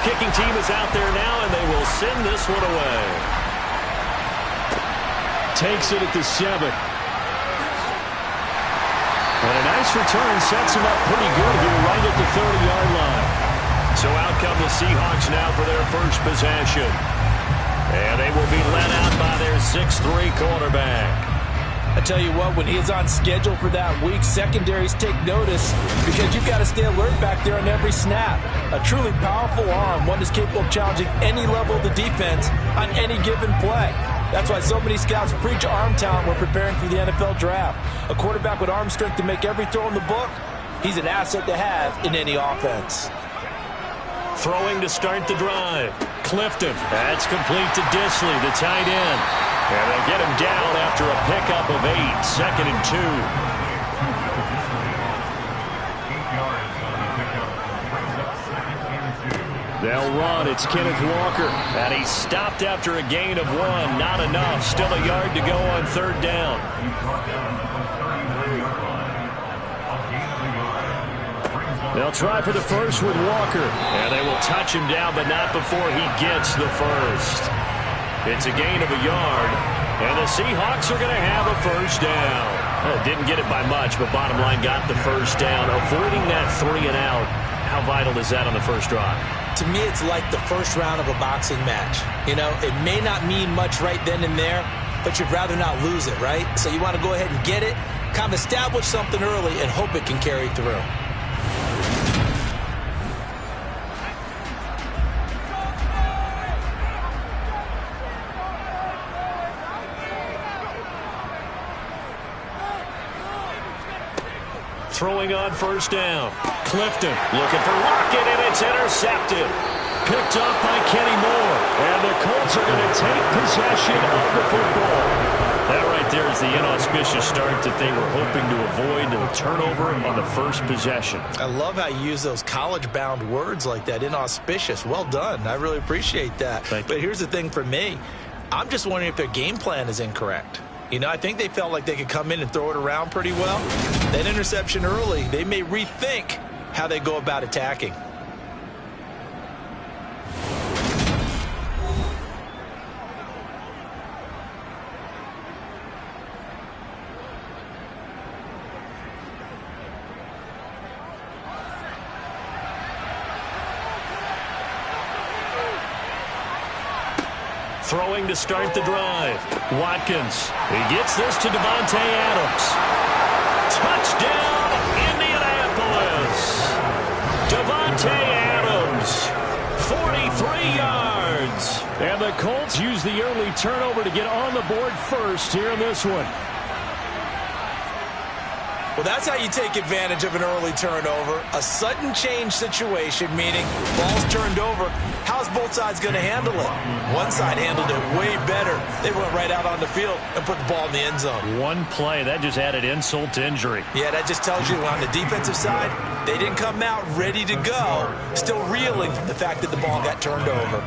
kicking team is out there now, and they will send this one away. Takes it at the 7. And a nice return sets him up pretty good here right at the 30-yard line. So out come the Seahawks now for their first possession. And they will be led out by their 6'3 quarterback. I tell you what, when he is on schedule for that week, secondaries take notice because you've got to stay alert back there on every snap. A truly powerful arm, one that's capable of challenging any level of the defense on any given play. That's why so many scouts preach arm talent when preparing for the NFL draft. A quarterback with arm strength to make every throw in the book, he's an asset to have in any offense. Throwing to start the drive. Clifton. That's complete to Disley, the tight end. And they get him down after a pickup of 8, 2nd and 2. They'll run. It's Kenneth Walker. And he's stopped after a gain of 1. Not enough. Still a yard to go on 3rd down. They'll try for the first with Walker. And they will touch him down, but not before he gets the first. It's a gain of a yard. And the Seahawks are going to have a first down. Didn't get it by much, but bottom line got the first down. Avoiding that 3 and out. How vital is that on the first drive? To me, it's like the first round of a boxing match. You know, it may not mean much right then and there, but you'd rather not lose it, right? So you want to go ahead and get it, kind of establish something early, and hope it can carry through. Throwing on first down. Clifton looking for Lockett, and it's intercepted. Picked up by Kenny Moore. And the Colts are going to take possession of the football. That right there is the inauspicious start that they were hoping to avoid, and a turnover on the first possession. I love how you use those college-bound words like that, inauspicious. Well done. I really appreciate that. But here's the thing for me. I'm just wondering if their game plan is incorrect. You know, I think they felt like they could come in and throw it around pretty well. That interception early, they may rethink how they go about attacking. Throwing to start the drive. Watkins. He gets this to Davante Adams. Touchdown, Indianapolis. Davante Adams. 43 yards. And the Colts use the early turnover to get on the board first here in this one. Well, that's how you take advantage of an early turnover. A sudden change situation, meaning ball's turned over. How's both sides going to handle it? One side handled it way better. They went right out on the field and put the ball in the end zone. One play, that just added insult to injury. Yeah, that just tells you on the defensive side, they didn't come out ready to go, still reeling from the fact that the ball got turned over.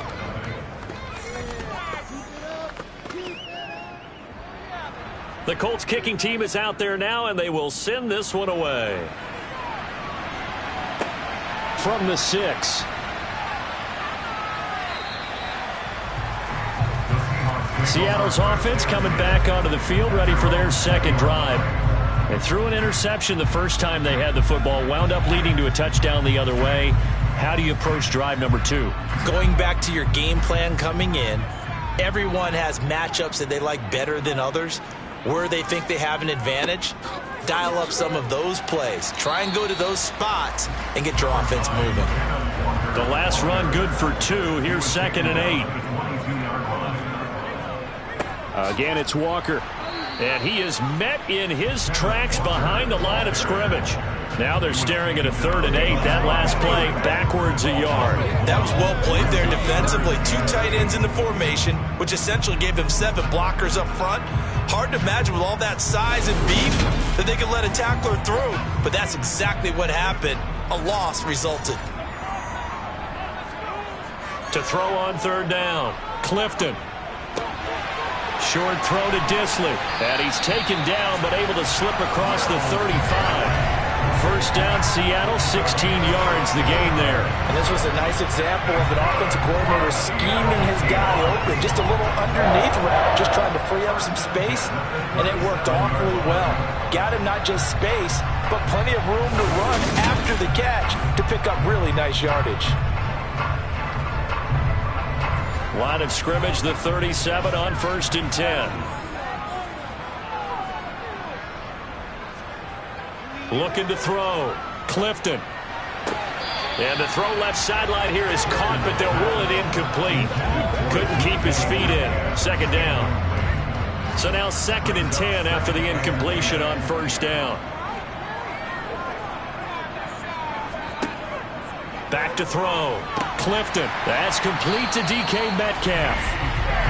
The Colts kicking team is out there now, and they will send this one away. From the 6. Seattle's offense coming back onto the field, ready for their second drive. They threw an interception the first time they had the football, wound up leading to a touchdown the other way. How do you approach drive number 2? Going back to your game plan coming in, everyone has matchups that they like better than others. Where they think they have an advantage, dial up some of those plays. Try and go to those spots and get your offense moving. The last run good for 2. Here's 2nd and 8. Again, it's Walker. And he is met in his tracks behind the line of scrimmage. Now they're staring at a 3rd and 8. That last play backwards a yard. That was well played there defensively. 2 tight ends in the formation, which essentially gave them 7 blockers up front. Hard to imagine with all that size and beef that they could let a tackler through. But that's exactly what happened. A loss resulted. To throw on 3rd down, Clifton. Short throw to Disley. And he's taken down but able to slip across the 35. First down, Seattle, 16 yards, the gain there. And this was a nice example of an offensive coordinator scheming his guy open. Just a little underneath route, just trying to free up some space, and it worked awfully well. Got him not just space, but plenty of room to run after the catch to pick up really nice yardage. Line of scrimmage, the 37 on 1st and 10. Looking to throw. Clifton. And the throw left sideline here is caught, but they'll rule it incomplete. Couldn't keep his feet in. 2nd down. So now 2nd and 10 after the incompletion on 1st down. Back to throw. Clifton. That's complete to DK Metcalf.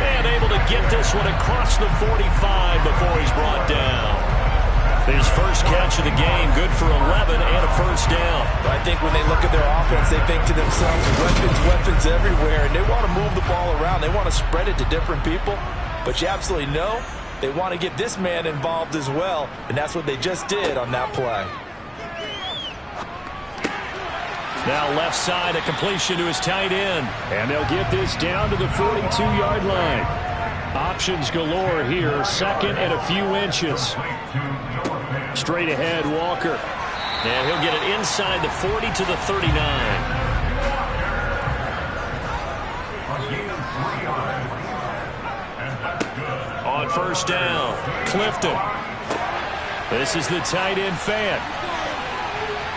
And able to get this one across the 45 before he's brought down. His first catch of the game, good for 11 and a 1st down. I think when they look at their offense, they think to themselves, weapons everywhere, and they want to move the ball around. They want to spread it to different people, but you absolutely know they want to get this man involved as well, and that's what they just did on that play. Now left side, a completion to his tight end. And they'll get this down to the 42-yard line. Options galore here, 2nd and a few inches. Straight ahead, Walker. And he'll get it inside the 40 to the 39. On 1st down, Clifton. This is the tight end, Fant.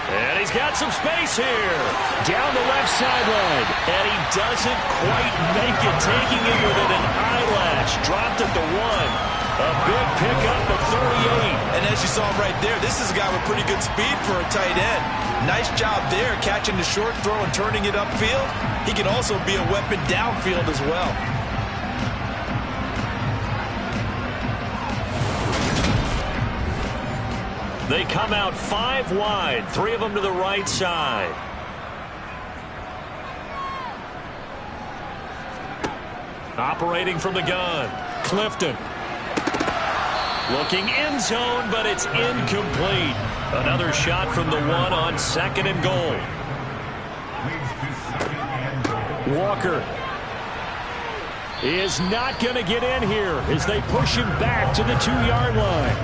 And he's got some space here. Down the left sideline. And he doesn't quite make it. Taking it within an eyelash. Dropped at the 1. A big pickup of 38. And as you saw right there, this is a guy with pretty good speed for a tight end. Nice job there, catching the short throw and turning it upfield. He can also be a weapon downfield as well. They come out 5 wide, 3 of them to the right side. Operating from the gun, Clifton. Looking end zone, but it's incomplete. Another shot from the 1 on 2nd and goal. Walker is not going to get in here as they push him back to the 2-yard line.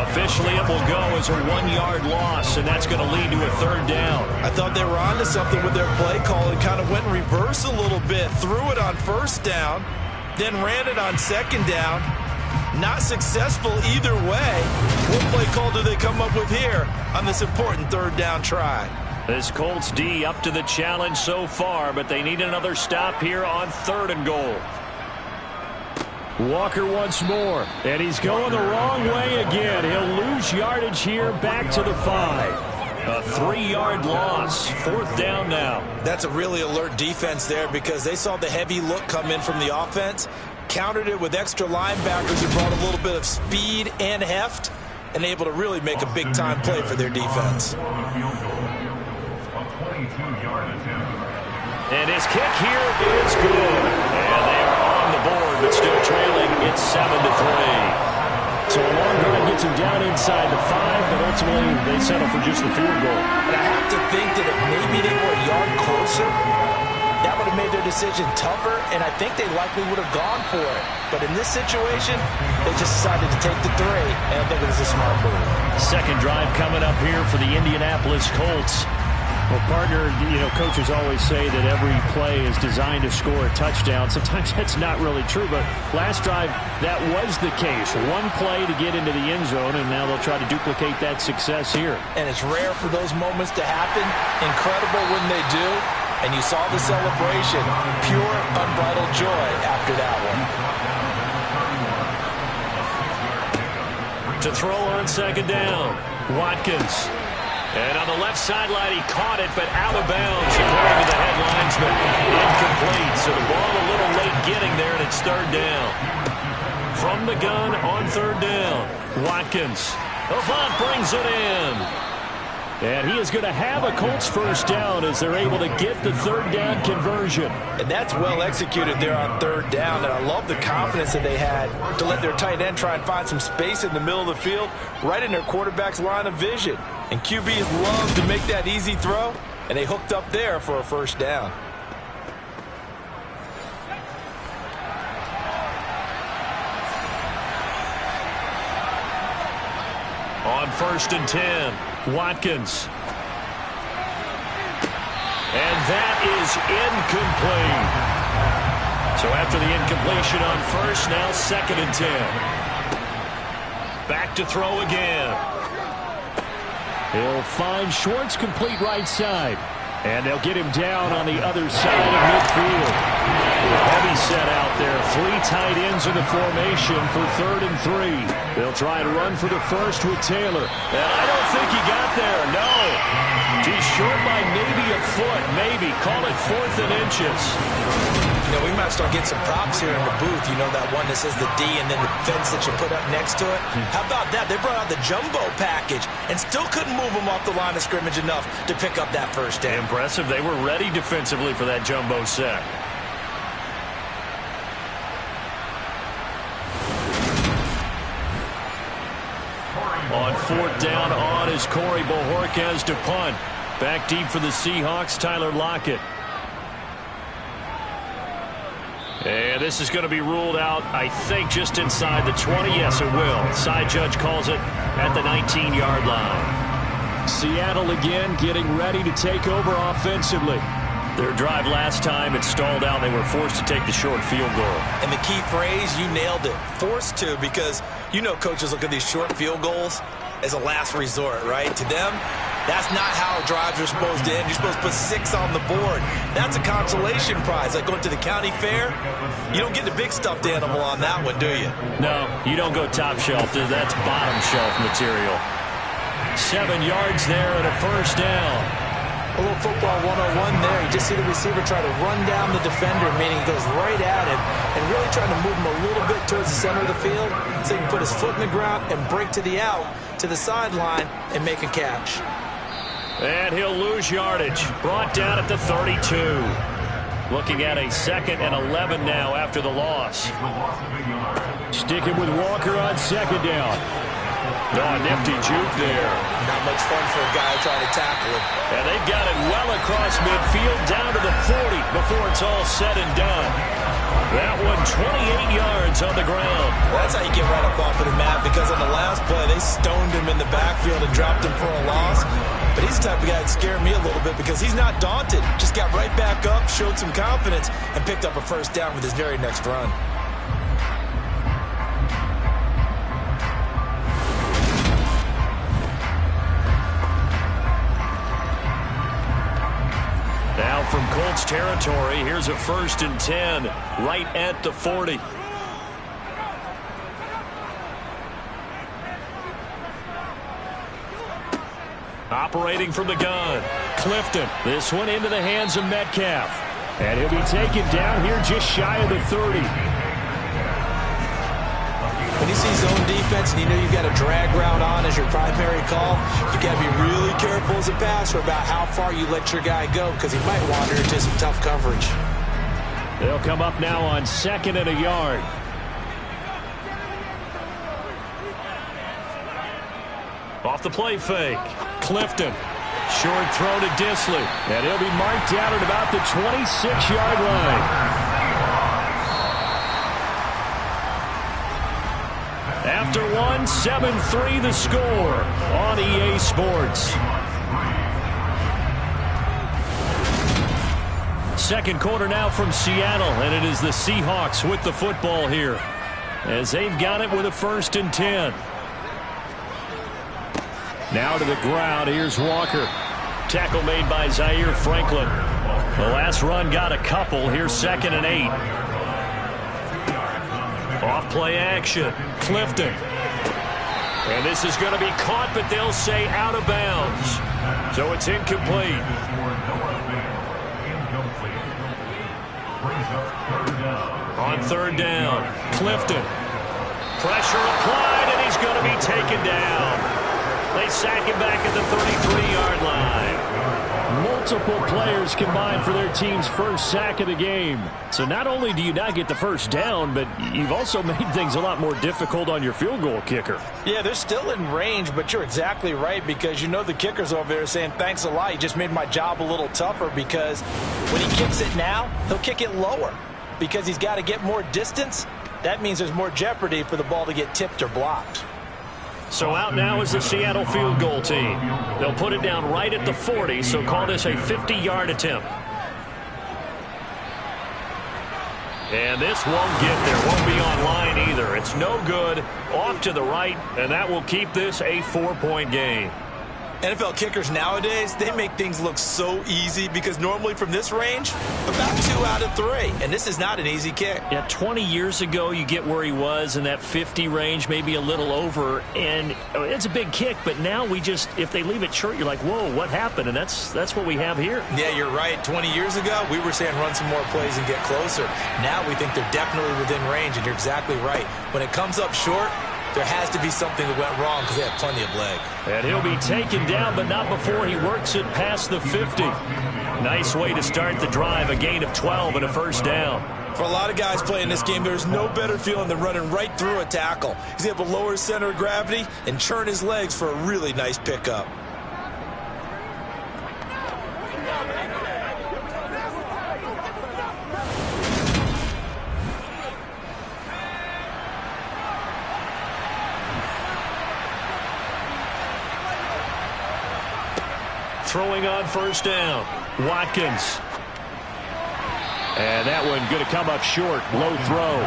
Officially, it will go as a 1-yard loss, and that's going to lead to a 3rd down. I thought they were onto something with their play call and kind of went reverse a little bit. Threw it on 1st down, then ran it on 2nd down. Not successful either way. What play call do they come up with here on this important 3rd down try? This Colts D up to the challenge so far, but they need another stop here on 3rd and goal. Walker once more, and he's going the wrong way again. He'll lose yardage here back to the 5. A 3-yard loss, 4th down now. That's a really alert defense there because they saw the heavy look come in from the offense, countered it with extra linebackers who brought a little bit of speed and heft, and able to really make a big-time play for their defense. And his kick here is good. And they are on the board, but still trailing. It's 7-3. So a long drive gets him down inside the 5, but ultimately they settle for just the field goal. But I have to think that if maybe they were a yard closer, that would have made their decision tougher, and I think they likely would have gone for it. But in this situation, they just decided to take the 3, and I think it was a smart move. 2nd drive coming up here for the Indianapolis Colts. Well, partner, coaches always say that every play is designed to score a touchdown. Sometimes that's not really true, but last drive, that was the case. One play to get into the end zone, and now they'll try to duplicate that success here. And it's rare for those moments to happen. Incredible when they do. And you saw the celebration. Pure, unbridled joy after that one. To throw on 2nd down, Watkins. And on the left sideline, he caught it, but out of bounds, according to the head linesman. Incomplete, so the ball a little late getting there, and it's 3rd down. From the gun on 3rd down, Watkins. Avant brings it in. And he is going to have a Colts 1st down as they're able to get the 3rd down conversion. And that's well executed there on 3rd down. And I love the confidence that they had to let their tight end try and find some space in the middle of the field, right in their quarterback's line of vision. And QBs love to make that easy throw, and they hooked up there for a first down. On 1st and 10, Watkins. And that is incomplete. So after the incompletion on 1st, now 2nd and 10. Back to throw again. He'll find Schwartz complete right side. And they'll get him down on the other side of midfield. Heavy set out there. 3 tight ends in the formation for 3rd and 3. They'll try and run for the first with Taylor. And I don't think he got there. No. He's short by maybe a foot. Maybe. Call it 4th and inches. You know, we might start getting some props here in the booth. You know, that one that says the D and then the fence that you put up next to it. How about that? They brought out the jumbo package and still couldn't move them off the line of scrimmage enough to pick up that first down. Impressive. They were ready defensively for that jumbo set. On 4th down, on is Corey Bojorquez to punt. Back deep for the Seahawks, Tyler Lockett. And this is going to be ruled out, I think, just inside the 20. Yes, it will. Side judge calls it at the 19-yard line. Seattle again getting ready to take over offensively. Their drive last time, it stalled out. They were forced to take the short field goal. And the key phrase, you nailed it. Forced to, because you know coaches look at these short field goals as a last resort, right? To them, that's not how drives are supposed to end. You're supposed to put 6 on the board. That's a consolation prize. Like going to the county fair, you don't get the big stuffed animal on that one, do you? No, you don't go top shelf. That's bottom shelf material. 7 yards there and a first down. A little football 101 there. You just see the receiver try to run down the defender, meaning he goes right at him and really trying to move him a little bit towards the center of the field so he can put his foot in the ground and break to the out, to the sideline, and make a catch. And he'll lose yardage. Brought down at the 32. Looking at a 2nd and 11 now after the loss. Sticking with Walker on 2nd down. Oh, nifty juke there. Not much fun for a guy trying to tackle him. And they've got it well across midfield down to the 40 before it's all said and done. That one 28 yards on the ground. Well, that's how you get right up off of the mat, because on the last play, they stoned him in the backfield and dropped him for a loss. But he's the type of guy that scared me a little bit because he's not daunted. Just got right back up, showed some confidence, and picked up a first down with his very next run. Now from Colts territory, here's a 1st and 10 right at the 40. Operating from the gun, Clifton. This one into the hands of Metcalf. And he'll be taken down here just shy of the 30. When you see zone defense and you know you've got a drag route on as your primary call, you got to be really careful as a passer about how far you let your guy go, because he might wander into some tough coverage. They'll come up now on 2nd and a yard. Off the play fake. Clifton. Short throw to Disley. And he'll be marked down at about the 26-yard line. After one, 7-3 the score on EA Sports. Second quarter now from Seattle, and it is the Seahawks with the football here as they've got it with a 1st and 10. Now to the ground. Here's Walker. Tackle made by Zaire Franklin. The last run got a couple. Here's 2nd and 8. Off play action. Clifton. And this is going to be caught, but they'll say out of bounds. So it's incomplete. On 3rd down, Clifton. Pressure applied, and he's going to be taken down. They sack him back at the 33-yard line. multiple players combined for their team's first sack of the game. So not only do you not get the first down, but you've also made things a lot more difficult on your field goal kicker. Yeah, they're still in range, but you're exactly right, because you know the kicker's over there saying, thanks a lot, you just made my job a little tougher, because when he kicks it now, he'll kick it lower because he's got to get more distance. That means there's more jeopardy for the ball to get tipped or blocked. So out now is the Seattle field goal team. They'll put it down right at the 40, so call this a 50-yard attempt. And this won't get there. Won't be on line either. It's no good. Off to the right, and that will keep this a 4-point game. NFL kickers nowadays, they make things look so easy because normally from this range, about 2 out of 3. And this is not an easy kick. Yeah, 20 years ago, you get where he was in that 50 range, maybe a little over. And it's a big kick, but now we just, if they leave it short, you're like, whoa, what happened? And that's what we have here. Yeah, you're right. 20 years ago, we were saying run some more plays and get closer. Now we think they're definitely within range, and you're exactly right. When it comes up short, there has to be something that went wrong because they have plenty of leg. And he'll be taken down, but not before he works it past the 50. Nice way to start the drive, a gain of 12 and a first down. For a lot of guys playing this game, there's no better feeling than running right through a tackle. He's able to lower his center of gravity and churn his legs for a really nice pickup. Throwing on first down, Watkins. And that one going to come up short, low throw.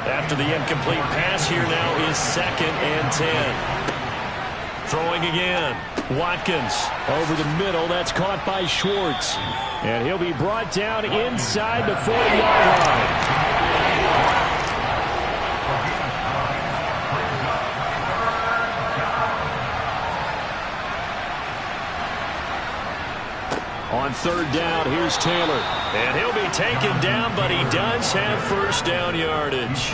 After the incomplete pass, here now is 2nd and 10. Throwing again, Watkins over the middle. That's caught by Schwartz. And he'll be brought down inside the 40-yard line. On third down, here's Taylor. And he'll be taken down, but he does have first down yardage.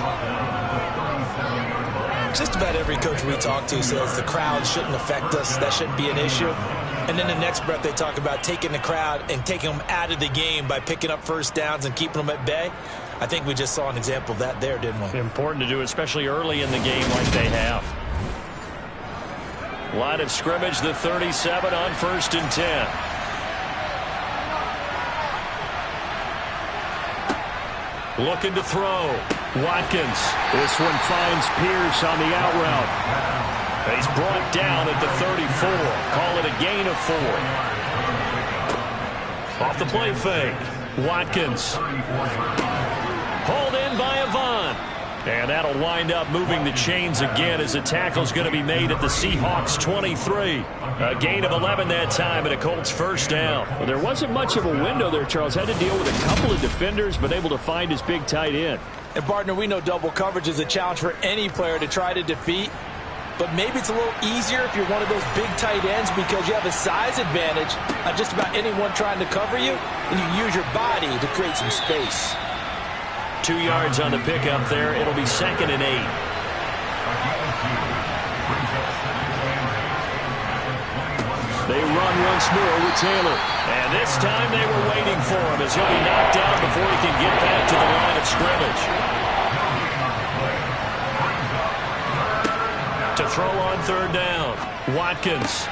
Just about every coach we talk to says the crowd shouldn't affect us. That shouldn't be an issue. And then the next breath they talk about taking the crowd and taking them out of the game by picking up first downs and keeping them at bay. I think we just saw an example of that there, didn't we? Important to do, especially early in the game like they have. Line of scrimmage, the 37 on 1st and 10. Looking to throw. Watkins. This one finds Pierce on the out route. He's brought down at the 34. Call it a gain of 4. Off the play fake. Watkins. Hauled in by Avant. And that'll wind up moving the chains again as the tackle's going to be made at the Seahawks 23. A gain of 11 that time and a Colts first down. Well, there wasn't much of a window there, Charles. Had to deal with a couple of defenders, but able to find his big tight end. And, partner, we know double coverage is a challenge for any player to try to defeat. But maybe it's a little easier if you're one of those big tight ends because you have a size advantage on just about anyone trying to cover you, and you use your body to create some space. 2 yards on the pickup there. It'll be 2nd and 8. They run once more with Taylor. And this time they were waiting for him as he'll be knocked down before he can get back to the line of scrimmage. To throw on third down, Watkins.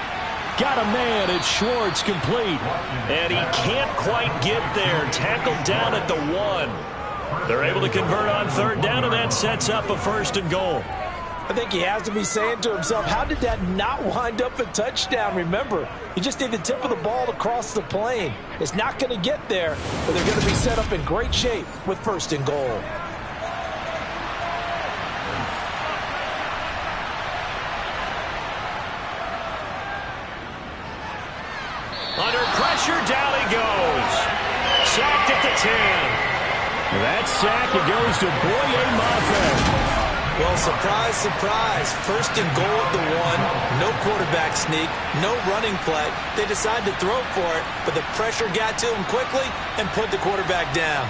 Got a man at Schwartz, complete. And he can't quite get there. Tackled down at the 1. They're able to convert on third down, and that sets up a 1st and goal. I think he has to be saying to himself, how did that not wind up a touchdown? Remember, you just need the tip of the ball to cross the plane. It's not going to get there, but they're going to be set up in great shape with 1st and goal. Under pressure, down he goes. Sacked at the 10. That sack, it goes to Boye Mafe. Well, surprise, surprise. 1st and goal at the 1. No quarterback sneak, no running play. They decided to throw for it, but the pressure got to him quickly and put the quarterback down.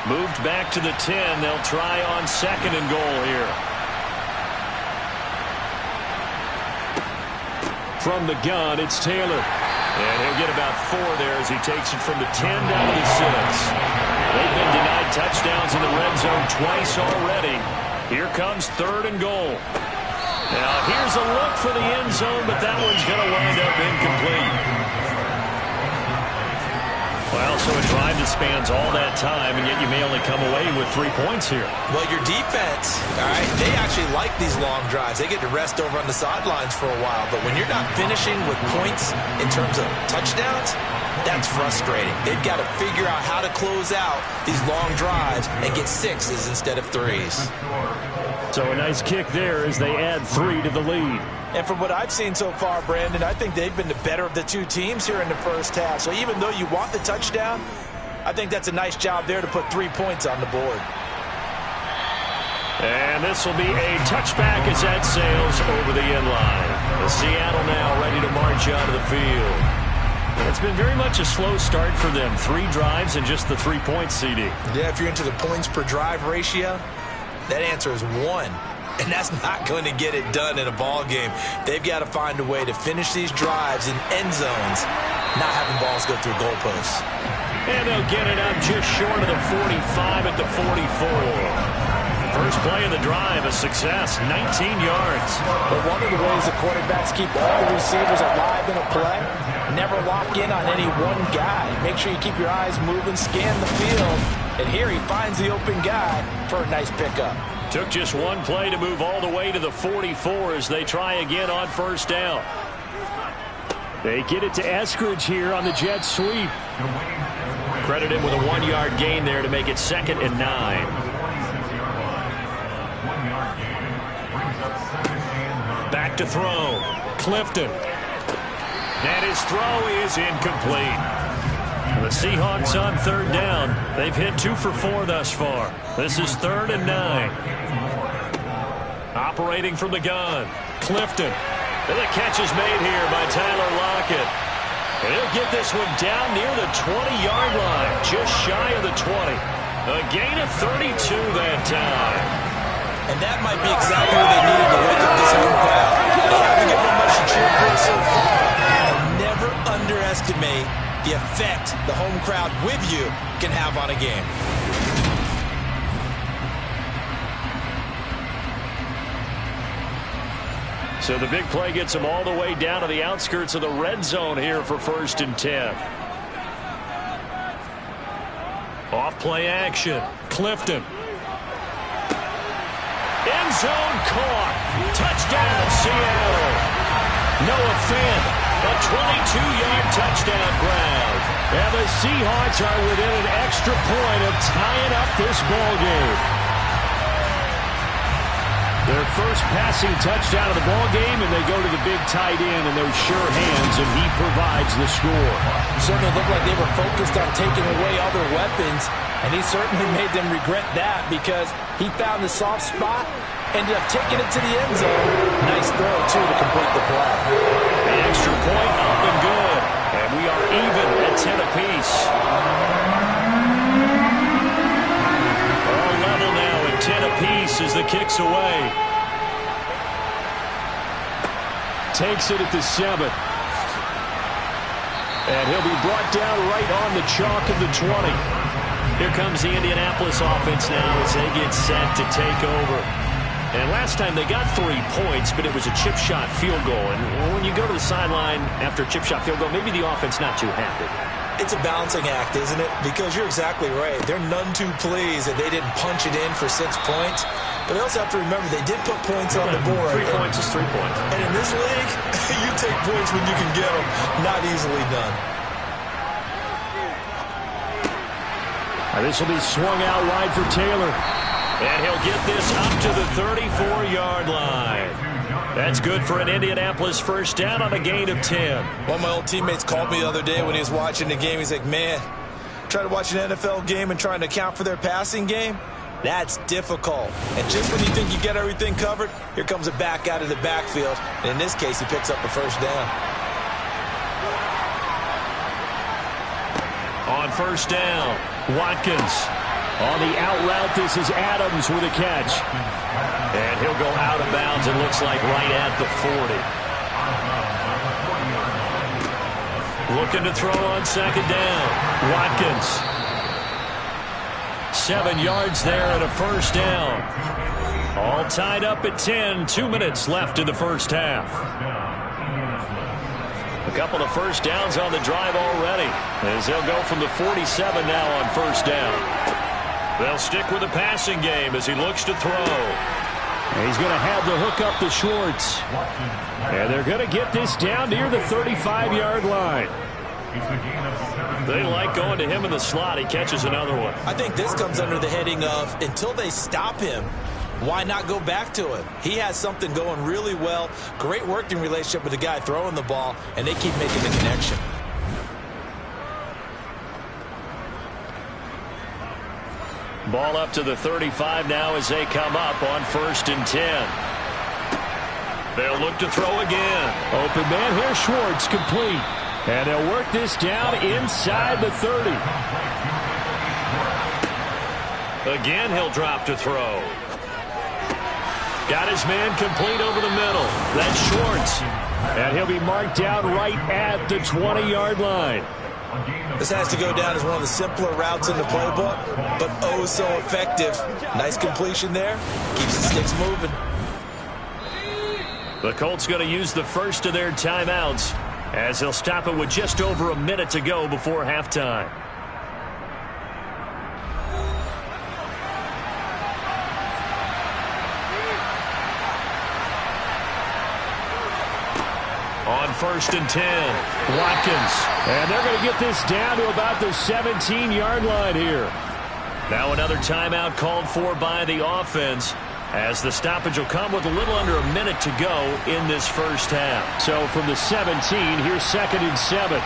Moved back to the 10. They'll try on 2nd and goal here. From the gun, it's Taylor. And he'll get about 4 there as he takes it from the 10 down to the 6. They've been denied touchdowns in the red zone twice already. Here comes 3rd and goal. Now here's a look for the end zone, but that one's going to wind up incomplete. Well, so a drive that spans all that time, and yet you may only come away with 3 points here. Well, your defense, all right, they actually like these long drives. They get to rest over on the sidelines for a while. But when you're not finishing with points in terms of touchdowns, that's frustrating. They've got to figure out how to close out these long drives and get 6s instead of 3s. So a nice kick there as they add 3 to the lead. And from what I've seen so far, Brandon, I think they've been the better of the two teams here in the first half. So even though you want the touchdown, I think that's a nice job there to put 3 points on the board. And this will be a touchback as that sails over the end line. The Seattle now ready to march out of the field. It's been very much a slow start for them. 3 drives and just the 3 points, CD. Yeah, if you're into the points per drive ratio, that answer is 1. And that's not going to get it done in a ball game. They've got to find a way to finish these drives in end zones, not having balls go through goalposts. And they'll get it up just short of the 45 at the 44. First play of the drive, a success, 19 yards. But one of the ways the quarterbacks keep all the receivers alive in a play, never lock in on any one guy. Make sure you keep your eyes moving, scan the field. And here he finds the open guy for a nice pickup. Took just one play to move all the way to the 44 as they try again on first down. They get it to Eskridge here on the jet sweep. Credit him with a 1-yard gain there to make it 2nd and 9. Back to throw. Clifton. And his throw is incomplete. The Seahawks on 3rd down. They've hit 2 for 4 thus far. This is 3rd and 9. Operating from the gun. Clifton. And the catch is made here by Tyler Lockett. And he'll get this one down near the 20-yard line. Just shy of the 20. A gain of 32 that time. And that might be exactly what they needed to wake up this home crowd. They haven't given them much to cheer for so far. And never underestimate the effect the home crowd with you can have on a game. So the big play gets them all the way down to the outskirts of the red zone here for 1st and 10. Off play action. Clifton. End zone caught. Touchdown Seattle. Noah Fant. A 22-yard touchdown grab. And the Seahawks are within an extra point of tying up this ball game. Their first passing touchdown of the ball game, and they go to the big tight end in those sure hands, and he provides the score. Certainly looked like they were focused on taking away other weapons, and he certainly made them regret that because he found the soft spot, ended up taking it to the end zone. Nice throw, too, to complete the play. The extra point up and good, and we are even at 10 apiece. All level now at 10 apiece as the kick's away. Takes it at the 7. And he'll be brought down right on the chalk of the 20. Here comes the Indianapolis offense now as they get set to take over. And last time they got 3 points, but it was a chip shot field goal. And when you go to the sideline after a chip shot field goal, maybe the offense not too happy. It's a balancing act, isn't it? Because you're exactly right. They're none too pleased that they didn't punch it in for 6 points. But they also have to remember they did put points on the board. 3 points is 3 points. And in this league, you take points when you can get them. Not easily done. This will be swung out wide for Taylor. And he'll get this up to the 34-yard line. That's good for an Indianapolis first down on a gain of 10. One of my old teammates called me the other day when he was watching the game. He's like, man, trying to watch an NFL game and trying to account for their passing game, that's difficult. And just when you think you get everything covered, here comes a back out of the backfield. And in this case, he picks up a first down. On first down, Watkins. On the out route, this is Adams with a catch. And he'll go out of bounds, it looks like right at the 40. Looking to throw on second down. Watkins. 7 yards there and a first down. All tied up at 10. 2 minutes left in the first half. A couple of first downs on the drive already, as they'll go from the 47 now on first down. They'll stick with the passing game as he looks to throw. And he's going to have the hook up to Schwartz. And they're going to get this down near the 35-yard line. They like going to him in the slot. He catches another one. I think this comes under the heading of, until they stop him, why not go back to it? He has something going really well. Great working relationship with the guy throwing the ball, and they keep making the connection. Ball up to the 35 now as they come up on 1st and 10. They'll look to throw again. Open man here, Schwartz, complete. And they'll work this down inside the 30. Again, he'll drop to throw. Got his man complete over the middle. That's Schwartz. And he'll be marked down right at the 20-yard line. This has to go down as one of the simpler routes in the playbook, but oh so effective. Nice completion there. Keeps the sticks moving. The Colts going to use the first of their timeouts as they'll stop it with just over a minute to go before halftime. On 1st and 10, Watkins. And they're going to get this down to about the 17-yard line here. Now another timeout called for by the offense, as the stoppage will come with a little under a minute to go in this first half. So from the 17, here's 2nd and 7.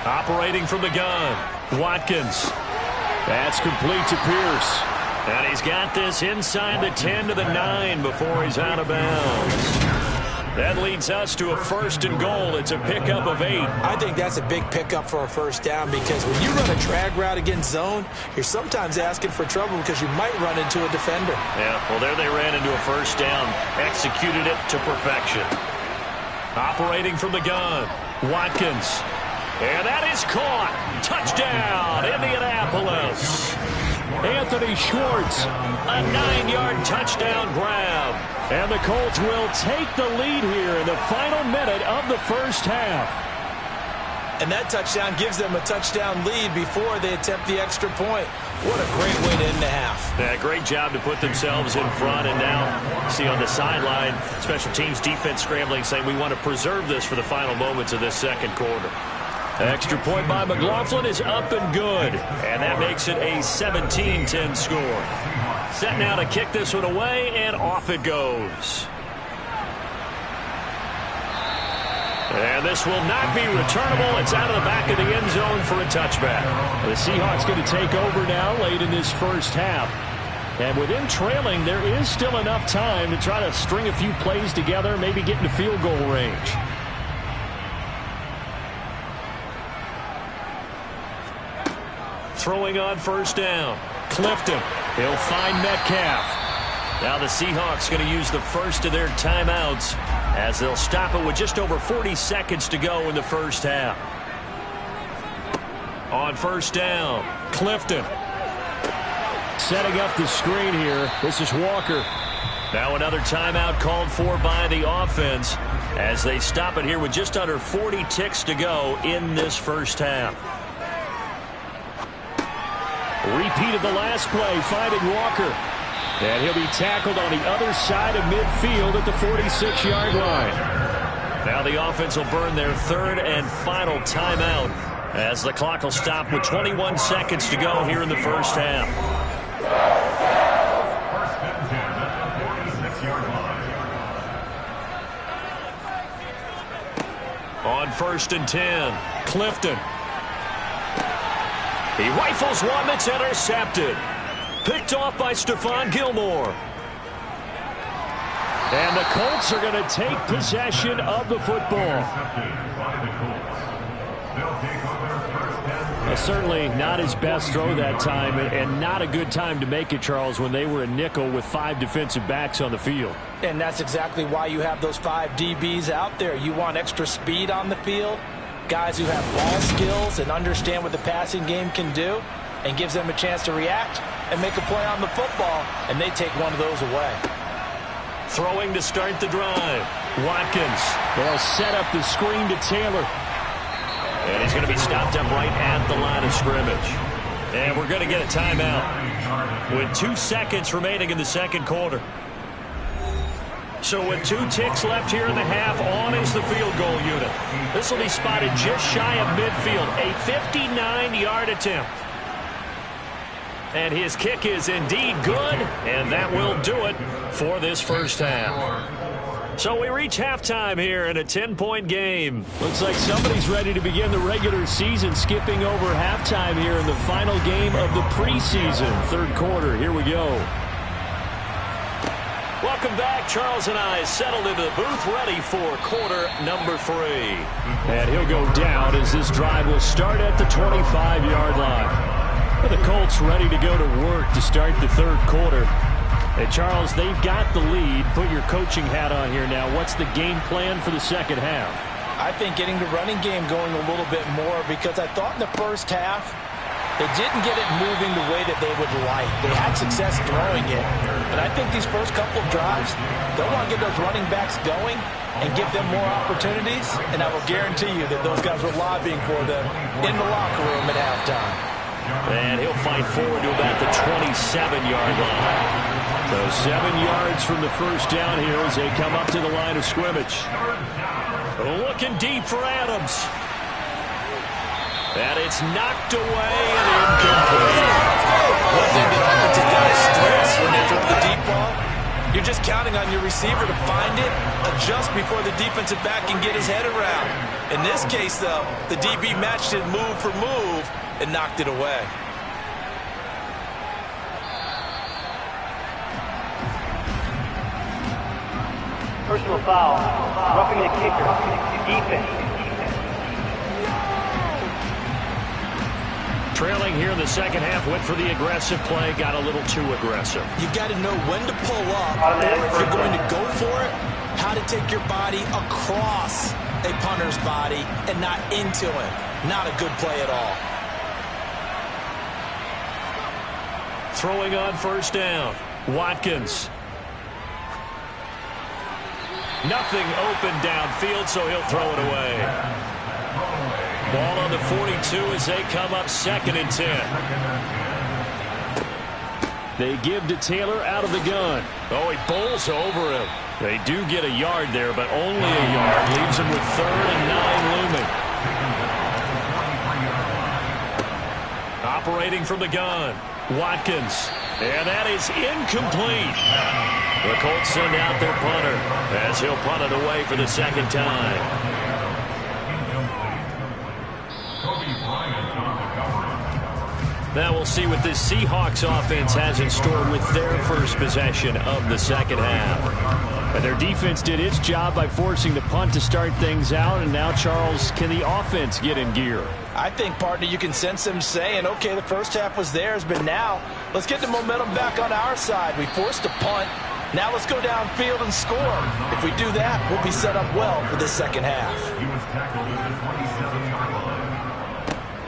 Operating from the gun, Watkins. That's complete to Pierce. And he's got this inside the 10 to the 9 before he's out of bounds. That leads us to a 1st and goal. It's a pickup of 8. I think that's a big pickup for a first down, because when you run a drag route against zone, you're sometimes asking for trouble because you might run into a defender. Yeah, well, there they ran into a first down. Executed it to perfection. Operating from the gun, Watkins. And that is caught. Touchdown, Indianapolis. Anthony Schwartz, a 9-yard touchdown grab. And the Colts will take the lead here in the final minute of the first half. And that touchdown gives them a touchdown lead before they attempt the extra point. What a great way to end the half. Yeah, great job to put themselves in front. And now, see on the sideline, special teams defense scrambling, saying we want to preserve this for the final moments of this second quarter. Extra point by McLaughlin is up and good. And that makes it a 17-10 score. Set now to kick this one away, and off it goes. And this will not be returnable. It's out of the back of the end zone for a touchback. The Seahawks going to take over now late in this first half. And with them trailing, there is still enough time to try to string a few plays together, maybe get into field goal range. Throwing on first down. Clifton. He'll find Metcalf. Now the Seahawks going to use the first of their timeouts as they'll stop it with just over 40 seconds to go in the first half. On first down, Clifton. Setting up the screen here. This is Walker. Now another timeout called for by the offense as they stop it here with just under 40 ticks to go in this first half. Repeat of the last play, finding Walker. And he'll be tackled on the other side of midfield at the 46-yard line. Now the offense will burn their third and final timeout as the clock will stop with 21 seconds to go here in the first half. On 1st and 10, Clifton. He rifles one that's intercepted. Picked off by Stephon Gilmore. And the Colts are going to take possession of the football. A certainly not his best throw that time, and not a good time to make it, Charles, when they were a nickel with 5 defensive backs on the field. And that's exactly why you have those 5 DBs out there. You want extra speed on the field, guys who have ball skills and understand what the passing game can do, and gives them a chance to react and make a play on the football, and they take one of those away. Throwing to start the drive. Watkins. They'll set up the screen to Taylor. And he's going to be stopped up right at the line of scrimmage. And we're going to get a timeout with 2 seconds remaining in the second quarter. So with 2 ticks left here in the half, on is the field goal unit. This will be spotted just shy of midfield. A 59-yard attempt. And his kick is indeed good, and that will do it for this first half. So we reach halftime here in a 10-point game. Looks like somebody's ready to begin the regular season, skipping over halftime here in the final game of the preseason. Third quarter, here we go. Welcome back. Charles and I settled into the booth, ready for quarter number 3. And he'll go down as this drive will start at the 25-yard line. The Colts ready to go to work to start the third quarter. Hey, Charles, they've got the lead. Put your coaching hat on here now. What's the game plan for the second half? I think getting the running game going a little bit more, because I thought in the first half they didn't get it moving the way that they would like. They had success throwing it, but I think these first couple of drives, they'll want to get those running backs going and give them more opportunities, and I will guarantee you that those guys were lobbying for them in the locker room at halftime. And he'll fight forward to about the 27-yard line. So 7 yards from the first down here as they come up to the line of scrimmage. Looking deep for Adams. And it's knocked away and incomplete. One thing that offensive guys stress when they throw the deep ball, you're just counting on your receiver to find it, adjust before the defensive back can get his head around. In this case, though, the DB matched it move for move and knocked it away. Personal foul, roughing the kicker, defense. Trailing here in the second half, went for the aggressive play, got a little too aggressive. You've got to know when to pull up, if you're going to go for it, how to take your body across a punter's body and not into him. Not a good play at all. Throwing on first down, Watkins. Nothing open downfield, so he'll throw it away. Ball on the 42 as they come up 2nd and 10. They give to Taylor out of the gun. Oh, he bowls over him. They do get a yard there, but only a yard. Leaves him with 3rd and 9 looming. Operating from the gun, Watkins. And that is incomplete. The Colts send out their punter as he'll punt it away for the second time. Now we'll see what this Seahawks offense has in store with their first possession of the second half. And their defense did its job by forcing the punt to start things out. And now, Charles, can the offense get in gear? I think, partner, you can sense them saying, okay, the first half was theirs, but now let's get the momentum back on our side. We forced a punt. Now let's go downfield and score. If we do that, we'll be set up well for this second half.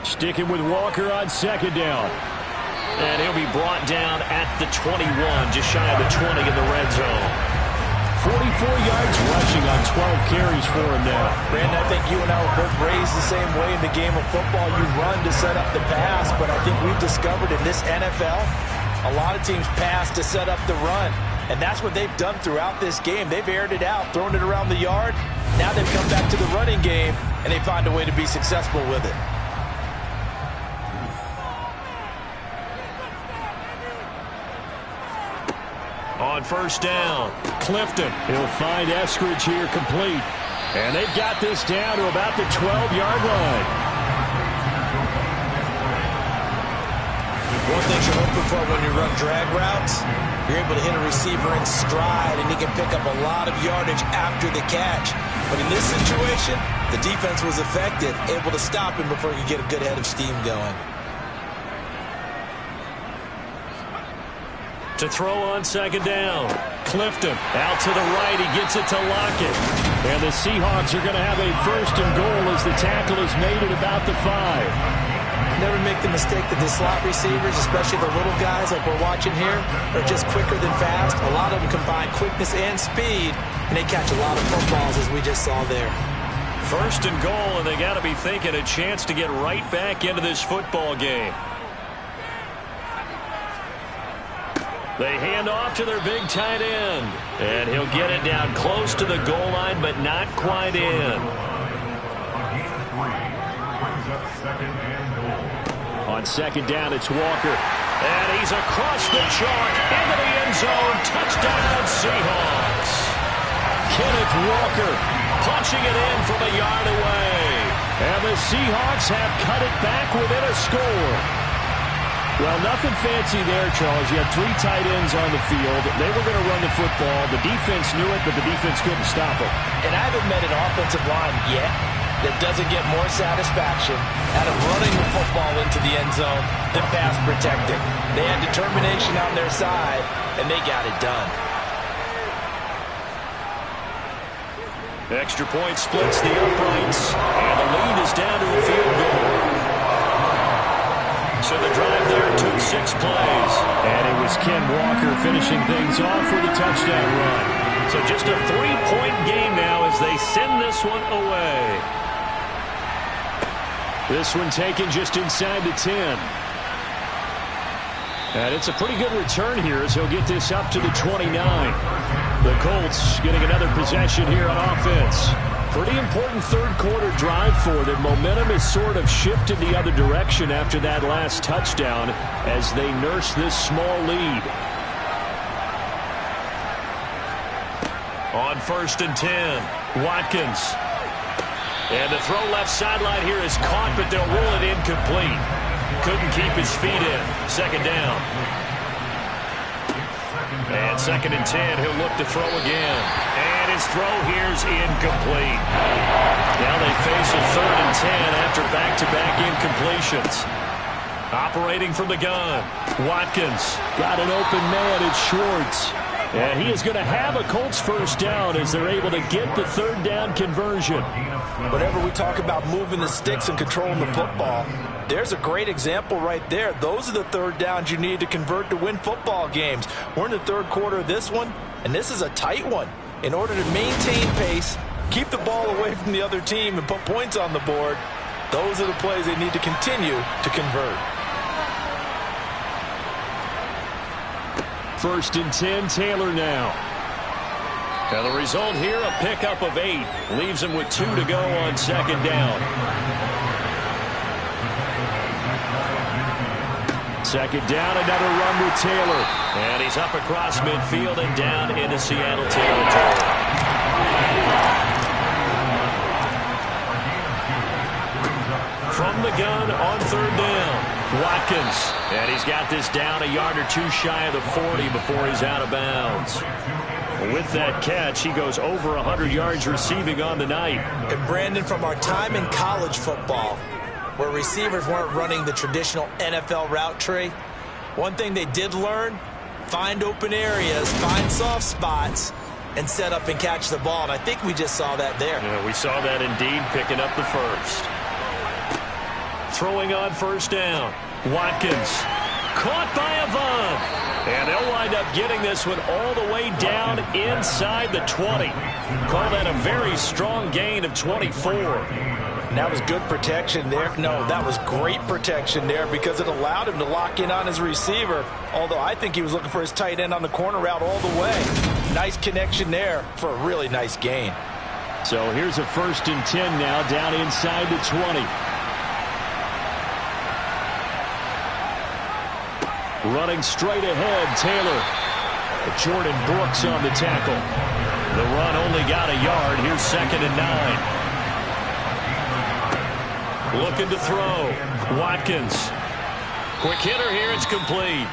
Sticking with Walker on second down. And he'll be brought down at the 21, just shy of the 20 in the red zone. 44 yards rushing on 12 carries for him now. Brandon, I think you and I were both raised the same way in the game of football. You run to set up the pass, but I think we've discovered in this NFL, a lot of teams pass to set up the run. And that's what they've done throughout this game. They've aired it out, thrown it around the yard. Now they've come back to the running game, and they find a way to be successful with it. On first down, Clifton. He'll find Eskridge here complete. And they've got this down to about the 12-yard line. One thing you're looking for when you run drag routes, you're able to hit a receiver in stride, and he can pick up a lot of yardage after the catch. But in this situation, the defense was effective, able to stop him before he could get a good head of steam going. To throw on second down. Clifton out to the right. He gets it to Lockett. And the Seahawks are going to have a first and goal as the tackle is made at about the 5. Never make the mistake that the slot receivers, especially the little guys like we're watching here, are just quicker than fast. A lot of them combine quickness and speed, and they catch a lot of footballs as we just saw there. First and goal, and they got to be thinking a chance to get right back into this football game. They hand off to their big tight end. And he'll get it down close to the goal line, but not quite in. On second down, it's Walker. And he's across the chalk into the end zone. Touchdown, Seahawks. Kenneth Walker punching it in from a yard away. And the Seahawks have cut it back within a score. Well, nothing fancy there, Charles. You had 3 tight ends on the field. They were going to run the football. The defense knew it, but the defense couldn't stop it. And I haven't met an offensive line yet that doesn't get more satisfaction out of running the football into the end zone than pass protecting. They had determination on their side, and they got it done. Extra point splits the uprights, and the lead is down to a field goal. So the drive there took 6 plays. And it was Ken Walker finishing things off with a touchdown run. So just a 3-point game now as they send this one away. This one taken just inside the 10. And it's a pretty good return here as he'll get this up to the 29. The Colts getting another possession here on offense. Pretty important third-quarter drive for them. Momentum has sort of shifted the other direction after that last touchdown as they nurse this small lead. On 1st and 10, Watkins. And the throw left sideline here is caught, but they'll rule it incomplete. Couldn't keep his feet in. Second down. And 2nd and 10, he'll look to throw again. And his throw here's incomplete. Now they face a 3rd and 10 after back-to-back incompletions. Operating from the gun, Watkins got an open man at Schwartz. And he is going to have a Colts first down as they're able to get the 3rd down conversion. Whenever we talk about moving the sticks and controlling the football, there's a great example right there. Those are the 3rd downs you need to convert to win football games. We're in the 3rd quarter of this one, and this is a tight one. In order to maintain pace, keep the ball away from the other team, and put points on the board, those are the plays they need to continue to convert. 1st and 10, Taylor now. Now the result here, a pickup of 8. Leaves him with 2 to go on 2nd down. 2nd down, another run with Taylor. And he's up across midfield and down into Seattle territory. From the gun on 3rd down. Watkins, and he's got this down a yard or 2 shy of the 40 before he's out of bounds. With that catch, he goes over 100 yards receiving on the night. And Brandon, from our time in college football, where receivers weren't running the traditional NFL route tree, one thing they did learn, find open areas, find soft spots, and set up and catch the ball. And I think we just saw that there. Yeah, we saw that indeed, picking up the first. Throwing on 1st down. Watkins caught by Avant. And they'll wind up getting this one all the way down inside the 20. Call that a very strong gain of 24. And that was good protection there. No, that was great protection there because it allowed him to lock in on his receiver. Although I think he was looking for his tight end on the corner route all the way. Nice connection there for a really nice gain. So here's a 1st and 10 now down inside the 20. Running straight ahead, Taylor. Jordan Brooks on the tackle. The run only got a yard. Here's 2nd and 9. Looking to throw. Watkins. Quick hitter here. It's complete.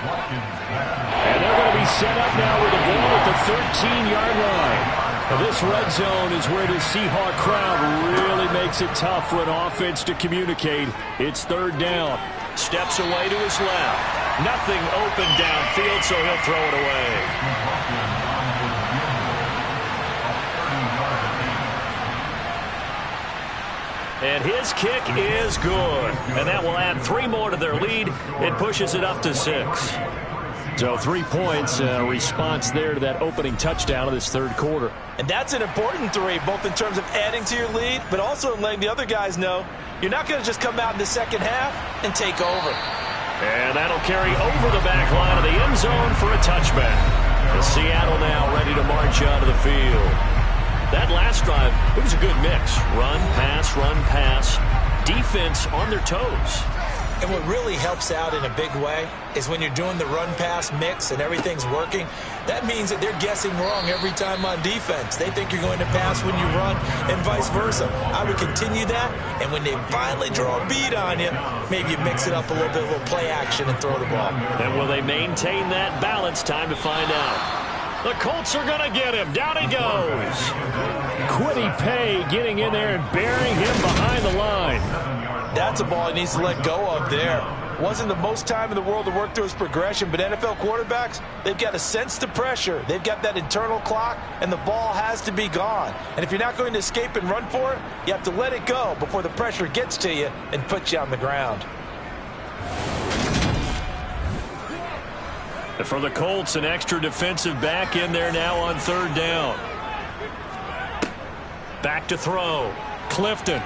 And they're going to be set up now with the ball at the 13-yard line. Now, this red zone is where the Seahawk crowd really makes it tough for an offense to communicate. It's third down. Steps away to his left. Nothing open downfield, so he'll throw it away. And his kick is good. And that will add 3 more to their lead. It pushes it up to 6. So 3 points, response there to that opening touchdown of this third quarter. And that's an important 3, both in terms of adding to your lead, but also in letting the other guys know you're not going to just come out in the second half and take over. And that'll carry over the back line of the end zone for a touchback. The Seattle now ready to march out of the field. That last drive, it was a good mix. Run, pass, defense on their toes. And what really helps out in a big way is when you're doing the run-pass mix and everything's working, that means that they're guessing wrong every time on defense. They think you're going to pass when you run and vice versa. I would continue that, and when they finally draw a beat on you, maybe you mix it up a little bit, a little play action and throw the ball. And will they maintain that balance? Time to find out. The Colts are going to get him. Down he goes. Quiddy Pay getting in there and burying him behind the line. That's a ball he needs to let go of there. Wasn't the most time in the world to work through his progression, but NFL quarterbacks, they've got to sense the pressure. They've got that internal clock, and the ball has to be gone. And if you're not going to escape and run for it, you have to let it go before the pressure gets to you and puts you on the ground. For the Colts, an extra defensive back in there now on third down. Back to throw. Clifton.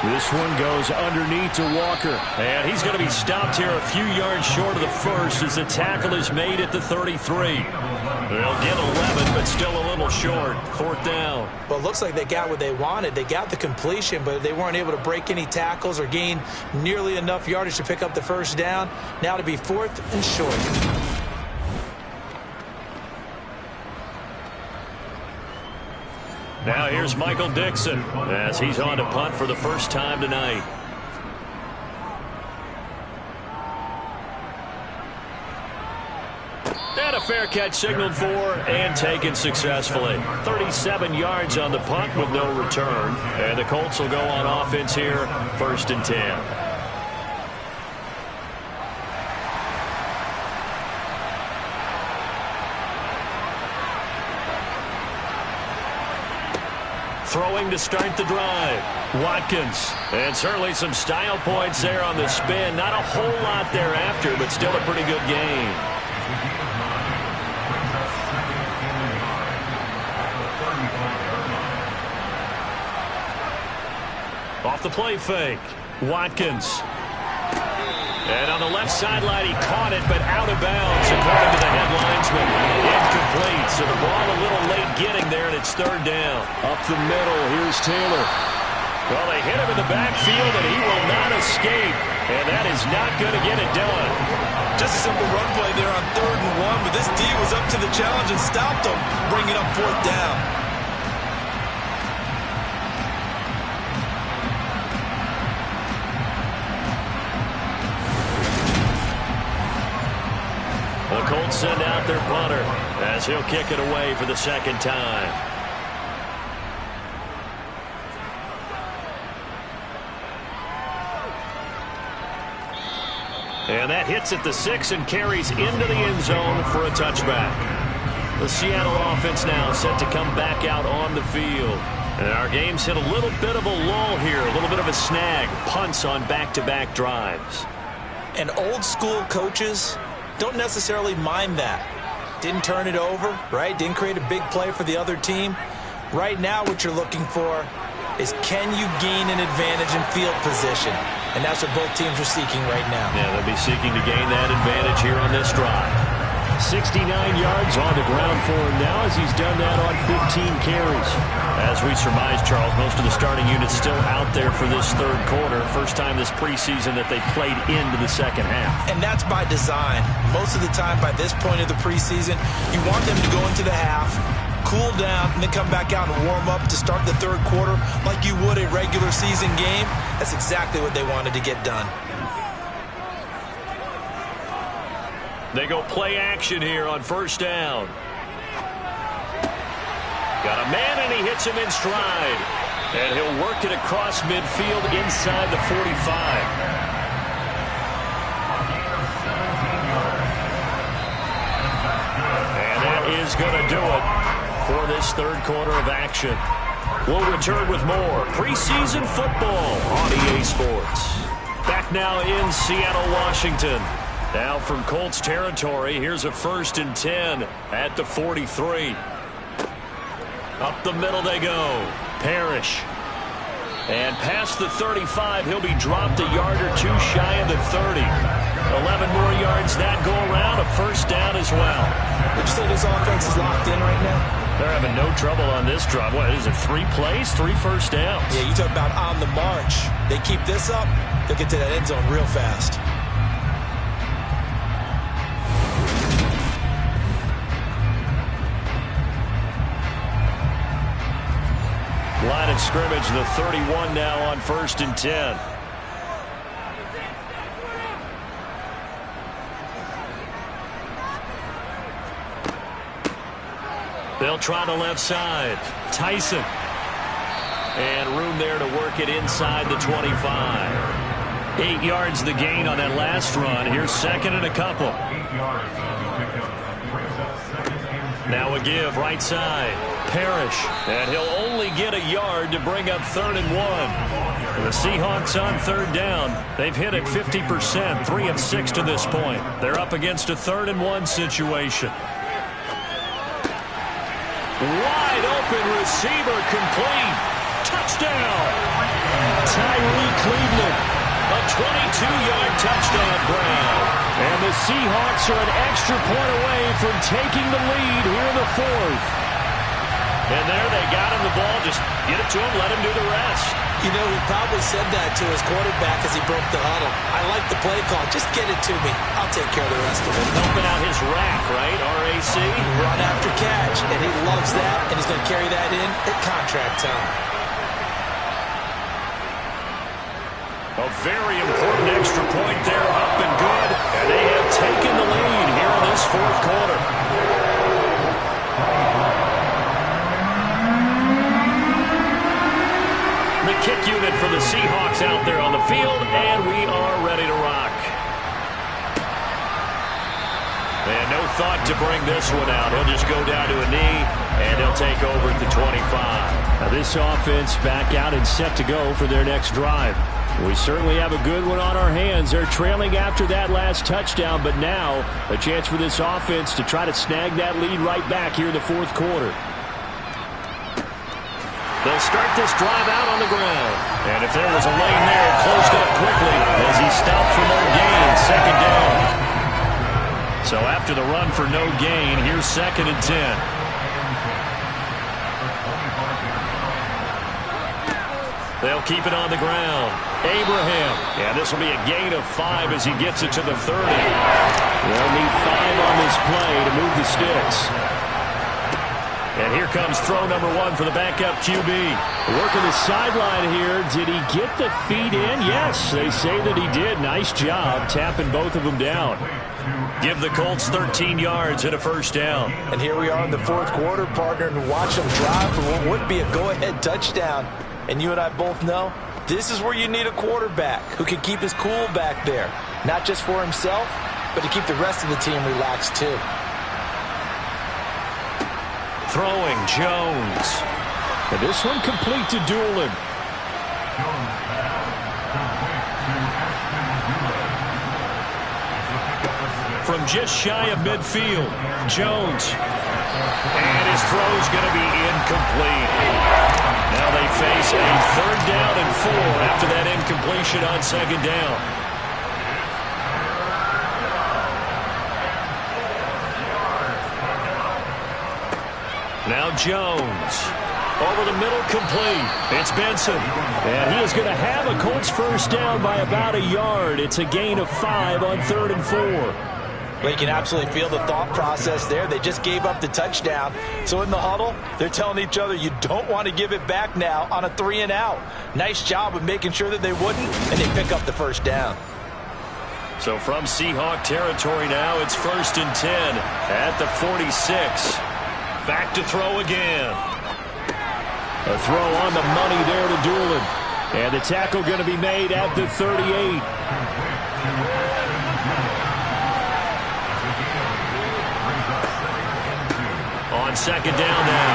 This one goes underneath to Walker. And he's going to be stopped here a few yards short of the first as the tackle is made at the 33. They'll get 11, but still a little short. Fourth down. Well, it looks like they got what they wanted. They got the completion, but they weren't able to break any tackles or gain nearly enough yardage to pick up the first down. Now to be fourth and short. Now here's Michael Dixon as he's on to punt for the first time tonight. And a fair catch signaled for and taken successfully. 37 yards on the punt with no return. And the Colts will go on offense here, 1st and 10. Throwing to start the drive. Watkins. And certainly some style points there on the spin. Not a whole lot thereafter, but still a pretty good game. Off the play fake. Watkins. And on the left sideline, he caught it, but out of bounds, according to the head linesman. Incomplete, so the ball a little late getting there, and it's third down. Up the middle, here's Taylor. Well, they hit him in the backfield, and he will not escape. And that is not going to get it done. Just a simple run play there on 3rd and 1, but this D was up to the challenge and stopped him, bringing up 4th down. The Colts send out their punter as he'll kick it away for the second time. And that hits at the 6 and carries into the end zone for a touchback. The Seattle offense now set to come back out on the field. And our game's hit a little bit of a lull here, a little bit of a snag. Punts on back-to-back drives. And old school coaches don't necessarily mind that. Didn't turn it over, right? Didn't create a big play for the other team. Right now what you're looking for is, can you gain an advantage in field position? And that's what both teams are seeking right now. Yeah, they'll be seeking to gain that advantage here on this drive. 69 yards on the ground for him now as he's done that on 15 carries. As we surmise, Charles, most of the starting units still out there for this third quarter. First time this preseason that they played into the second half. And that's by design. Most of the time by this point of the preseason, you want them to go into the half cool down, and then come back out and warm up to start the third quarter like you would a regular season game. That's exactly what they wanted to get done. They go play action here on first down. Got a man, and he hits him in stride. And he'll work it across midfield inside the 45. Is going to do it for this third quarter of action. We'll return with more preseason football on EA Sports. Back now in Seattle, Washington. Now from Colts territory, here's a 1st and 10 at the 43. Up the middle they go. Parrish. And past the 35, he'll be dropped a yard or two shy of the 30. 11 more yards that go around, a first down as well. Would you say this offense is locked in right now? They're having no trouble on this drive. What is it, 3 plays, 3 first downs? Yeah, you talk about on the march. They keep this up, they'll get to that end zone real fast. Line of scrimmage, the 31 now on 1st and 10. They'll try the left side. Tyson. And room there to work it inside the 25. 8 yards the gain on that last run. Here's 2nd and a couple. Now a give right side. Parrish. And he'll only get a yard to bring up 3rd and 1. The Seahawks on 3rd down. They've hit it 50%, 3 of 6 to this point. They're up against a 3rd and 1 situation. Wide open receiver complete. Touchdown. Tyree Cleveland. A 22-yard touchdown grab. And the Seahawks are an extra point away from taking the lead here in the 4th. And there they got him the ball. Just get it to him, let him do the rest. You know, he probably said that to his quarterback as he broke the huddle. I like the play call. Just get it to me. I'll take care of the rest of it. Helping out his rack, right? RAC. Run after catch. And he loves that. And he's going to carry that in at contract time. A very important extra point there, up and good. And they have taken the lead here in this 4th quarter. The kick unit for the Seahawks out there on the field, and we are ready to rock. And no thought to bring this one out. He'll just go down to a knee, and he'll take over at the 25. Now this offense back out and set to go for their next drive. We certainly have a good one on our hands. They're trailing after that last touchdown, but now a chance for this offense to try to snag that lead right back here in the 4th quarter. They'll start this drive out on the ground. And if there was a lane there, it closed up quickly as he stopped for no gain. 2nd down. So after the run for no gain, here's 2nd and 10. They'll keep it on the ground. Abraham. Yeah, this will be a gain of 5 as he gets it to the 30. They'll need 5 on this play to move the sticks. And here comes throw number 1 for the backup QB. Working the sideline here. Did he get the feet in? Yes, they say that he did. Nice job tapping both of them down. Give the Colts 13 yards and a first down. And here we are in the 4th quarter, partner, and watch them drive for what would be a go-ahead touchdown. And you and I both know this is where you need a quarterback who can keep his cool back there. Not just for himself, but to keep the rest of the team relaxed too. Throwing Jones. And this one complete to Doolin. From just shy of midfield, Jones. And his throw's going to be incomplete. Now they face a 3rd down and 4 after that incompletion on 2nd down. Now Jones. Over the middle, complete. It's Benson. And he is going to have a Colts first down by about a yard. It's a gain of 5 on 3rd and 4. Well, you can absolutely feel the thought process there. They just gave up the touchdown. So in the huddle, they're telling each other, you don't want to give it back now on a 3-and-out. Nice job of making sure that they wouldn't, and they pick up the first down. So from Seahawk territory now, it's 1st and 10 at the 46. Back to throw again. A throw on the money there to Doolin. And the tackle going to be made at the 38. On 2nd down now,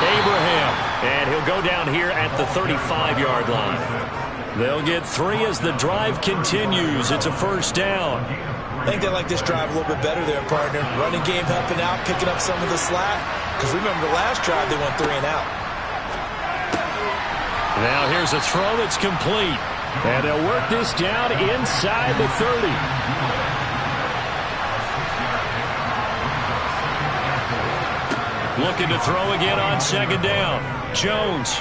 Abraham. And he'll go down here at the 35-yard line. They'll get 3 as the drive continues. It's a 1st down. I think they like this drive a little bit better there, partner. Running game helping out, picking up some of the slack. Because remember, the last drive they went 3-and-out. Now here's a throw that's complete. And they'll work this down inside the 30. Looking to throw again on 2nd down. Jones.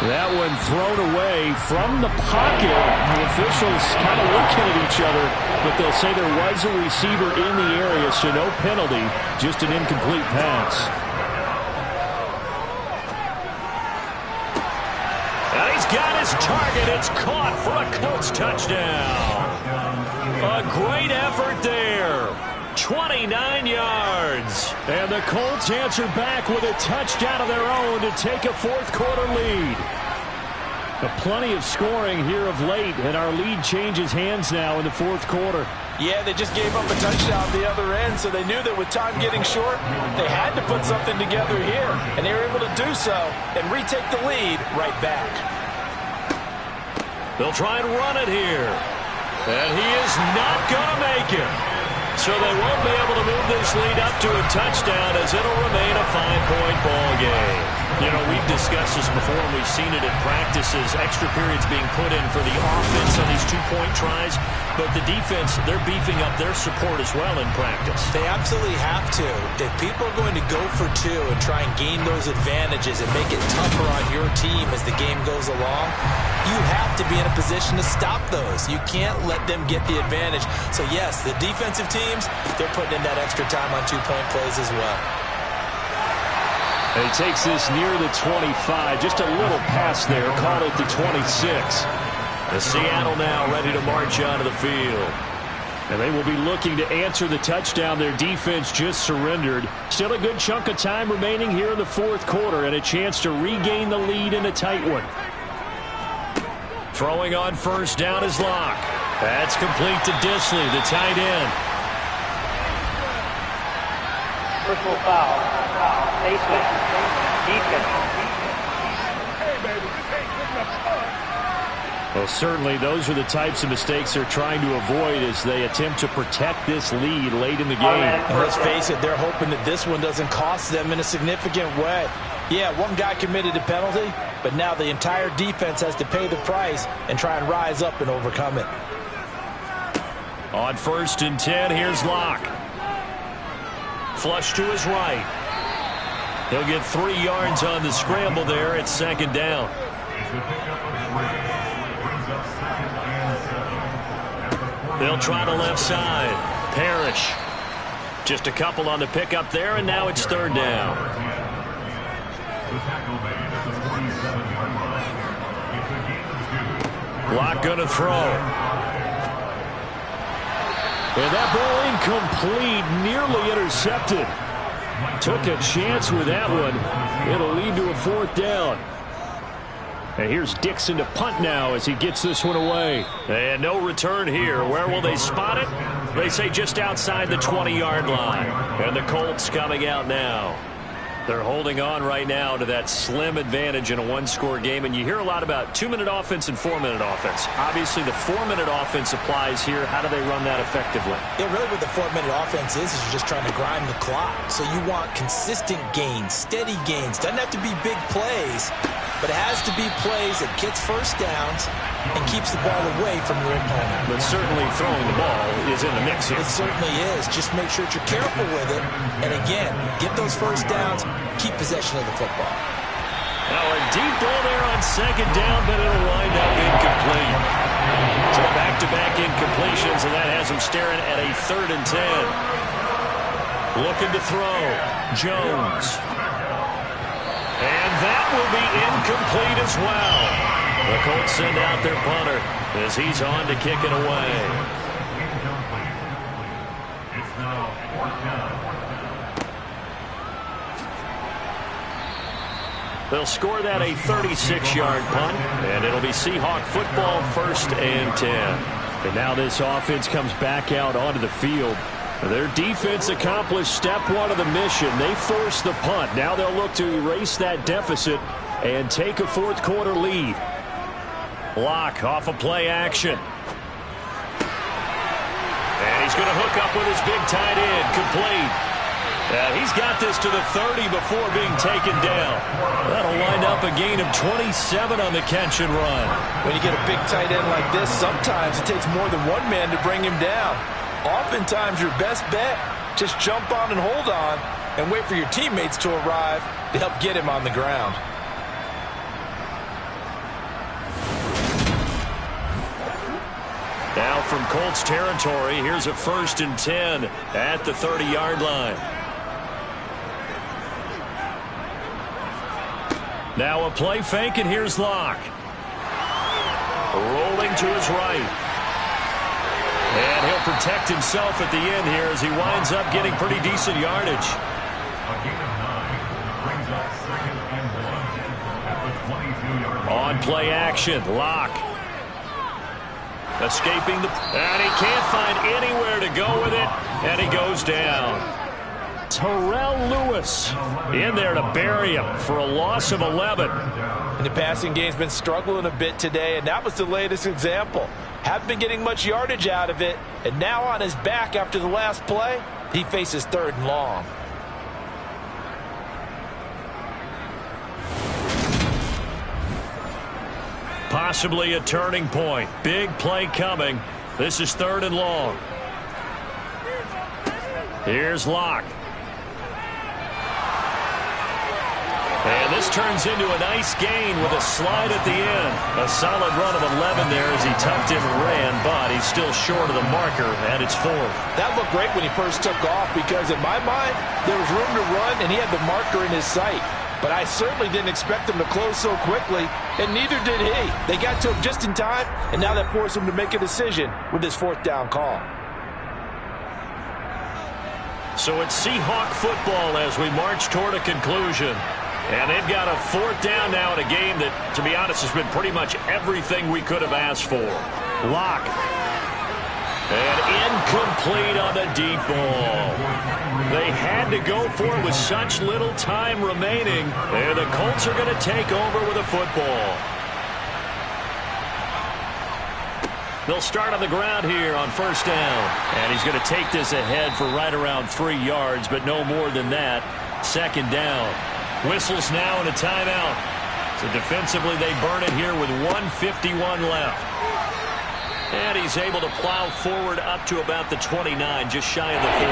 That one thrown away from the pocket. The officials kind of looking at each other, but they'll say there was a receiver in the area, so no penalty, just an incomplete pass. And he's got his target. It's caught for a Colts touchdown. A great effort there. 29 yards. And the Colts answer back with a touchdown of their own to take a 4th-quarter lead. Plenty of scoring here of late, and our lead changes hands now in the 4th quarter. Yeah, they just gave up a touchdown at the other end, so they knew that with time getting short, they had to put something together here, and they were able to do so and retake the lead right back. They'll try and run it here, and he is not going to make it. So they won't be able to move this lead up to a touchdown as it'll remain a 5-point ball game. You know, we've discussed this before, and we've seen it in practices. Extra periods being put in for the offense on these 2-point tries. But the defense, they're beefing up their support as well in practice. They absolutely have to. If people are going to go for 2 and try and gain those advantages and make it tougher on your team as the game goes along, you have to be in a position to stop those. You can't let them get the advantage. So, yes, the defensive teams, they're putting in that extra time on 2-point plays as well. And he takes this near the 25. Just a little pass there. Call it the 26. The Seattle now ready to march onto the field. And they will be looking to answer the touchdown their defense just surrendered. Still a good chunk of time remaining here in the 4th quarter and a chance to regain the lead in a tight one. Throwing on 1st down is Locke. That's complete to Disley, the tight end. Personal foul. Defense. Well, certainly those are the types of mistakes they're trying to avoid as they attempt to protect this lead late in the game. And let's face it, they're hoping that this one doesn't cost them in a significant way. Yeah, one guy committed a penalty, but now the entire defense has to pay the price and try and rise up and overcome it. On 1st and 10, here's Locke. Flush to his right. He'll get 3 yards on the scramble there at 2nd down. They'll try the left side. Parrish. Just a couple on the pickup there, and now it's 3rd down. Locke going to throw. And that ball incomplete, nearly intercepted. Took a chance with that one. It'll lead to a 4th down. And here's Dixon to punt now as he gets this one away. And no return here. Where will they spot it? They say just outside the 20-yard line. And the Colts coming out now. They're holding on right now to that slim advantage in a 1-score game. And you hear a lot about 2-minute offense and 4-minute offense. Obviously, the 4-minute offense applies here. How do they run that effectively? Yeah, really what the 4-minute offense is you're just trying to grind the clock. So you want consistent gains, steady gains. Doesn't have to be big plays, but it has to be plays that gets first downs and keeps the ball away from your opponent. But certainly throwing the ball is in the mix here. It certainly is. Just make sure that you're careful with it. And again, get those first downs, keep possession of the football. Now a deep ball there on 2nd down, but it'll wind up incomplete. So back-to-back incompletions, and that has him staring at a 3rd and 10. Looking to throw. Jones. And that will be incomplete as well. The Colts send out their punter as he's on to kick it away. It's now 4th down. They'll score that a 36-yard punt, and it'll be Seahawk football, 1st and 10. And now this offense comes back out onto the field. Their defense accomplished step 1 of the mission. They forced the punt. Now they'll look to erase that deficit and take a 4th quarter lead. Block off of play action. And he's going to hook up with his big tight end, complete. He's got this to the 30 before being taken down. That'll wind up a gain of 27 on the catch and run. When you get a big tight end like this, sometimes it takes more than one man to bring him down. Oftentimes, your best bet, just jump on and hold on and wait for your teammates to arrive to help get him on the ground. Now from Colts territory, here's a 1st and 10 at the 30-yard line. Now a play fake, and here's Locke. Rolling to his right. And he'll protect himself at the end here as he winds up getting pretty decent yardage. A gain of 9 brings up 2nd and 1 at the 22-yard line. On play action, Locke. Escaping the... And he can't find anywhere to go with it, and he goes down. Terrell Lewis in there to bury him for a loss of 11. And the passing game's been struggling a bit today, and that was the latest example. Haven't been getting much yardage out of it, and now on his back after the last play, he faces 3rd and long. Possibly a turning point. Big play coming. This is 3rd and long. Here's Locke. And this turns into a nice gain with a slide at the end. A solid run of 11 there as he tucked in and ran, but he's still short of the marker, and it's 4th. That looked great when he first took off because, in my mind, there was room to run, and he had the marker in his sight. But I certainly didn't expect him to close so quickly, and neither did he. They got to him just in time, and now that forced him to make a decision with his 4th down call. So it's Seahawk football as we march toward a conclusion. And they've got a 4th down now in a game that, to be honest, has been pretty much everything we could have asked for. Locke. And incomplete on the deep ball. They had to go for it with such little time remaining. And the Colts are going to take over with a football. They'll start on the ground here on 1st down. And he's going to take this ahead for right around 3 yards, but no more than that. 2nd down. Whistles now and a timeout. So defensively they burn it here with 1:51 left. And he's able to plow forward up to about the 29, just shy of the 40.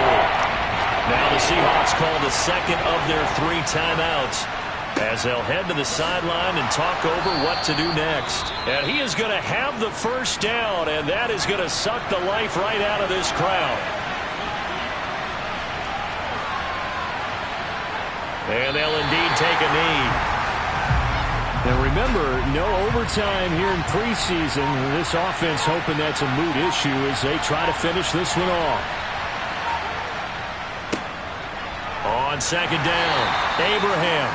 Now the Seahawks call the 2nd of their 3 timeouts as they'll head to the sideline and talk over what to do next. And he is going to have the 1st down, and that is going to suck the life right out of this crowd. And they'll indeed take a knee. And remember, no overtime here in preseason. This offense hoping that's a moot issue as they try to finish this one off. On 2nd down, Abraham.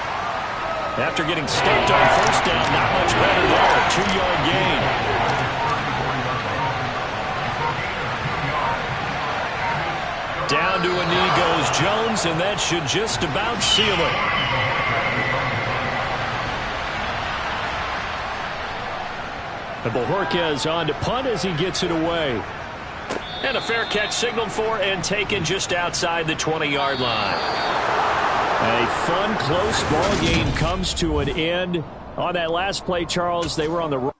After getting stuffed on 1st down, not much better there. 2-yard gain. Down to a knee goes Jones, and that should just about seal it. And Bojorquez on to punt as he gets it away. And a fair catch signaled for and taken just outside the 20-yard line. A fun, close ball game comes to an end. On that last play, Charles, they were on the